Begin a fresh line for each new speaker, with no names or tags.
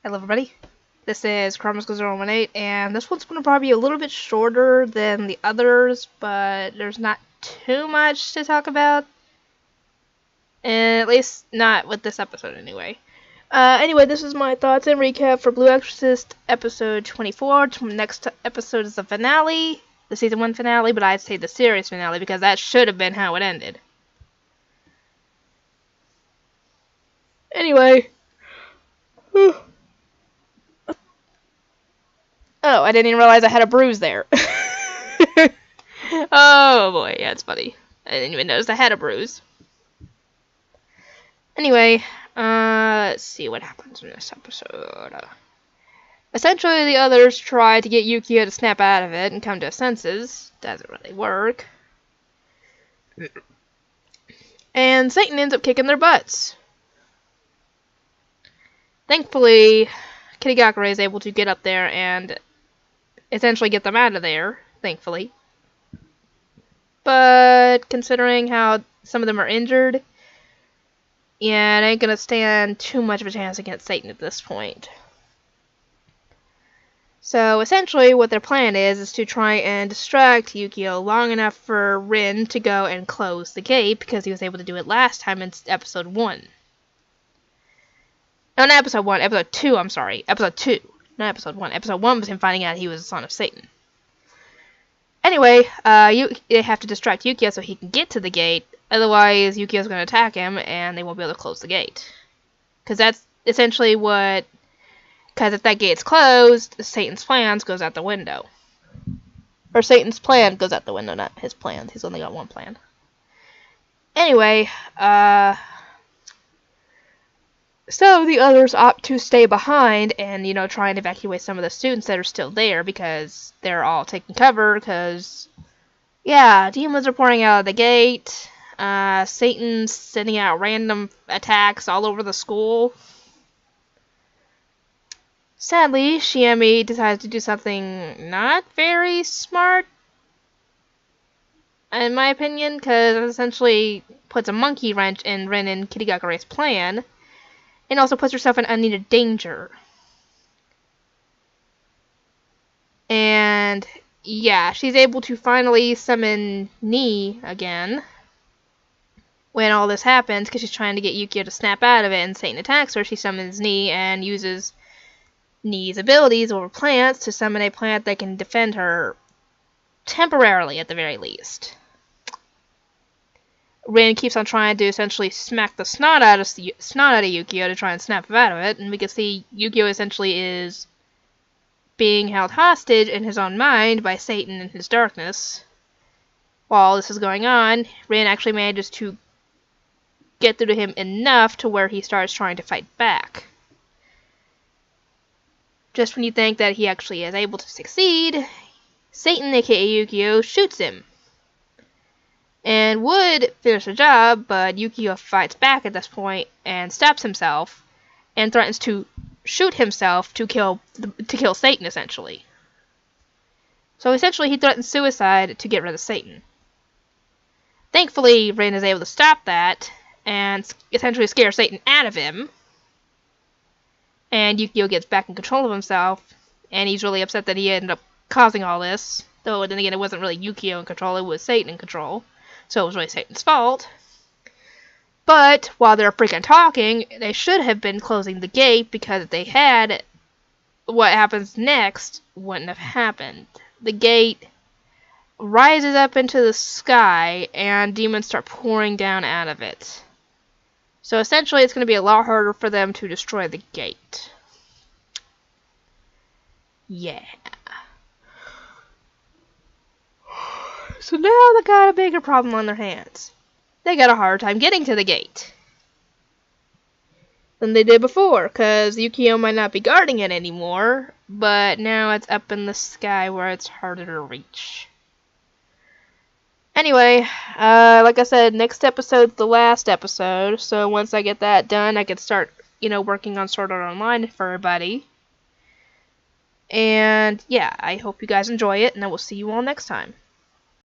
Hello everybody, this is Chromasco018, and this one's going to probably be a little bit shorter than the others, but there's not too much to talk about. And at least not with this episode anyway. Anyway, this is my thoughts and recap for Blue Exorcist episode 24. Next episode is the finale, the season 1 finale, but I'd say the series finale because that should have been how it ended. Anyway. Oh, I didn't even realize I had a bruise there. Oh boy, yeah, it's funny. I didn't even notice I had a bruise. Anyway, let's see what happens in this episode. Essentially, the others try to get Yukio to snap out of it and come to his senses. Doesn't really work. And Satan ends up kicking their butts. Thankfully, Kitty is able to get up there and essentially get them out of there, thankfully. But considering how some of them are injured, yeah, it ain't gonna stand too much of a chance against Satan at this point. So essentially what their plan is to try and distract Yukio long enough for Rin to go and close the gate, because he was able to do it last time in episode 1. No, not episode 1, episode 2, I'm sorry. Episode 2, not episode 1. Episode 1 was him finding out he was the son of Satan. Anyway, they have to distract Yukio so he can get to the gate, otherwise Yukio's going to attack him and they won't be able to close the gate. Because that's essentially what... Because if that gate's closed, Satan's plans goes out the window. Or Satan's plan goes out the window, not his plans. He's only got one plan. Anyway, so the others opt to stay behind and, try and evacuate some of the students that are still there because they're all taking cover because, yeah, demons are pouring out of the gate. Satan's sending out random attacks all over the school. Sadly, Shiemi decides to do something not very smart, in my opinion, because it essentially puts a monkey wrench in Rin and Kitty plan. And also puts herself in unneeded danger. And, yeah, she's able to finally summon Ni again. When all this happens, because she's trying to get Yukio to snap out of it and Satan attacks her, she summons Ni and uses Ni's abilities over plants to summon a plant that can defend her temporarily at the very least. Rin keeps on trying to essentially smack the snot out of Yukio to try and snap him out of it, and we can see Yukio essentially is being held hostage in his own mind by Satan and his darkness. While this is going on, Rin actually manages to get through to him enough to where he starts trying to fight back. Just when you think that he actually is able to succeed, Satan, aka Yukio, shoots him. And would finish the job, but Yukio fights back at this point and stops himself and threatens to shoot himself to kill Satan, essentially. So essentially he threatens suicide to get rid of Satan. Thankfully, Rin is able to stop that and essentially scare Satan out of him. And Yukio gets back in control of himself, and he's really upset that he ended up causing all this. Though then again, it wasn't really Yukio in control, it was Satan in control. So it was really Satan's fault. But while they're freaking talking, they should have been closing the gate, because if they had, what happens next wouldn't have happened. The gate rises up into the sky and demons start pouring down out of it. So essentially it's going to be a lot harder for them to destroy the gate. Yeah. So now they got a bigger problem on their hands. They got a hard time getting to the gate than they did before, because Yukio might not be guarding it anymore, but now it's up in the sky where it's harder to reach. Anyway, like I said, next episode's the last episode, so once I get that done, I can start, working on Sword Art Online for everybody. And, yeah, I hope you guys enjoy it, and I will see you all next time.